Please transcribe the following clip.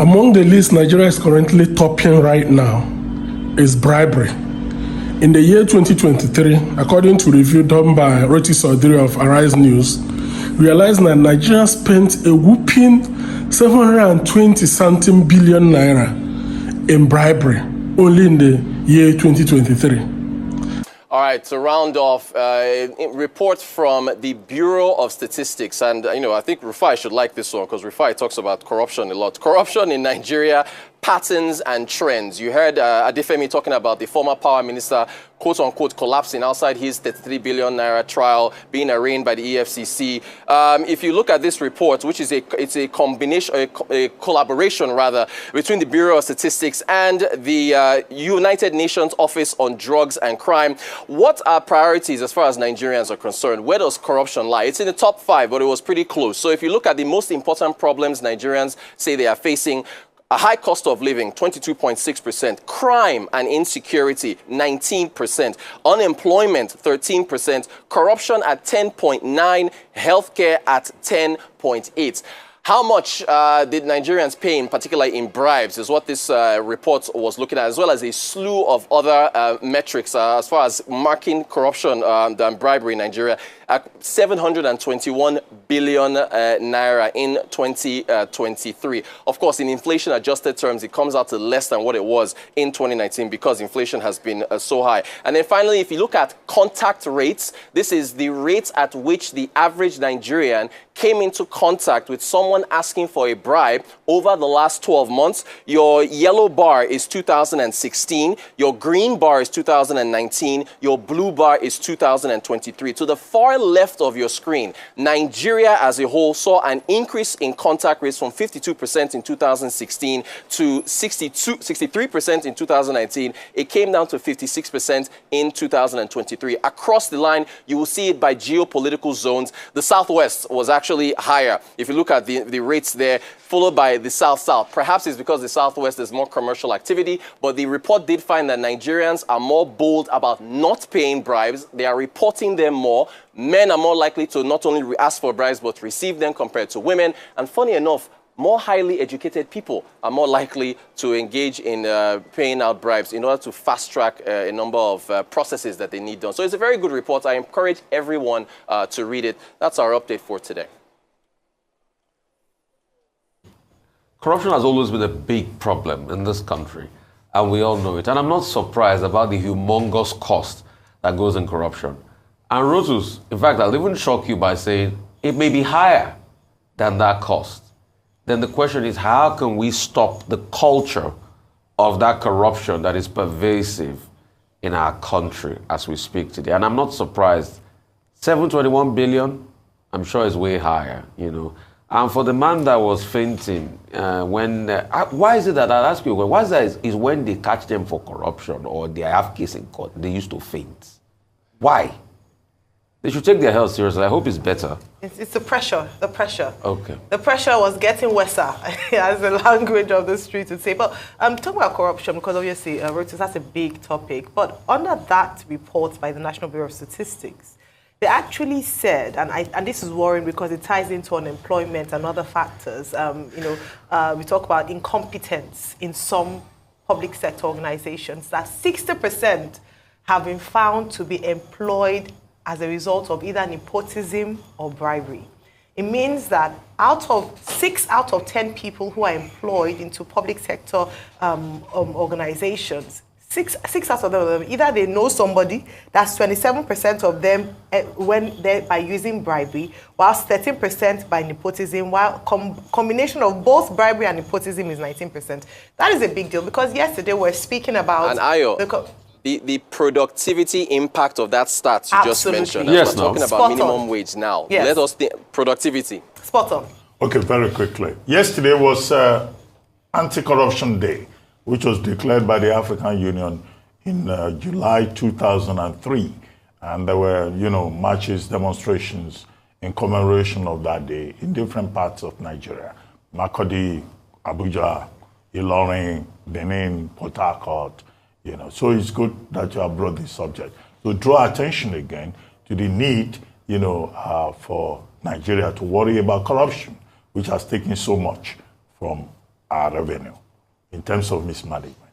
Among the list Nigeria is currently topping right now is bribery. In the year 2023, according to review done by Roti Sodiri of Arise News, realized that Nigeria spent a whopping 720 billion naira in bribery only in the year 2023. All right, to round off, report from the Bureau of Statistics. And, I think Rufai should like this one because Rufai talks about corruption a lot. Corruption in Nigeria, patterns and trends. You heard Adefemi talking about the former power minister, quote-unquote, collapsing outside his 33 billion naira trial, being arraigned by the EFCC. If you look at this report, which is a combination, a collaboration rather, between the Bureau of Statistics and the United Nations Office on Drugs and Crime, what are priorities as far as Nigerians are concerned? Where does corruption lie? It's in the top 5, but it was pretty close. So if you look at the most important problems Nigerians say they are facing, a high cost of living, 22.6%. Crime and insecurity, 19%. Unemployment, 13%. Corruption at 10.9%. Healthcare at 10.8%. How much did Nigerians pay, in particular in bribes, is what this report was looking at, as well as a slew of other metrics as far as marking corruption and bribery in Nigeria. 721 billion naira in 2023. Of course, in inflation-adjusted terms, it comes out to less than what it was in 2019 because inflation has been so high. And then finally, if you look at contact rates, this is the rate at which the average Nigerian came into contact with someone asking for a bribe over the last 12 months. Your yellow bar is 2016, your green bar is 2019, your blue bar is 2023. To the far left of your screen, Nigeria as a whole saw an increase in contact rates from 52% in 2016 to 63% in 2019. It came down to 56% in 2023. Across the line, you will see it by geopolitical zones. The Southwest was actually higher. If you look at the rates there, followed by the South-South. Perhaps it's because the Southwest is more commercial activity, but the report did find that Nigerians are more bold about not paying bribes. They are reporting them more. Men are more likely to not only ask for bribes, but receive them compared to women. And funny enough, more highly educated people are more likely to engage in paying out bribes in order to fast-track a number of processes that they need done. So it's a very good report. I encourage everyone to read it. That's our update for today. Corruption has always been a big problem in this country, and we all know it. And I'm not surprised about the humongous cost that goes in corruption. And Rotus, in fact, I'll even shock you by saying it may be higher than that cost. Then the question is, how can we stop the culture of that corruption that is pervasive in our country as we speak today? And I'm not surprised. 721 billion, I'm sure is way higher, And for the man that was fainting, why is it that, I'll ask you, why is that is when they catch them for corruption or they have case in court, they used to faint? Why? They should take their health seriously. I hope it's better. It's the pressure. Okay. The pressure was getting worse, as the language of the street would say. But talking about corruption, because obviously, Reuters, that's a big topic. But under that report by the National Bureau of Statistics, they actually said, and this is worrying because it ties into unemployment and other factors. We talk about incompetence in some public sector organizations, that 60% have been found to be employed as a result of either nepotism or bribery. It means that 6 out of 10 people who are employed into public sector organizations, six out of them, either they know somebody, that's 27% of them by using bribery, whilst 13% by nepotism, while combination of both bribery and nepotism is 19%. That is a big deal because yesterday we're speaking about... And Ayo, the productivity impact of that stat you just mentioned. Yes, we're talking about minimum wage now. Yes. Let us think productivity. Spot on. Okay, very quickly. Yesterday was Anti-Corruption Day, which was declared by the African Union in July 2003. And there were, marches, demonstrations in commemoration of that day in different parts of Nigeria. Makurdi, Abuja, Ilorin, Benin, Port Harcourt, So it's good that you have brought this subject to draw attention again to the need, for Nigeria to worry about corruption, which has taken so much from our revenue in terms of mismanagement.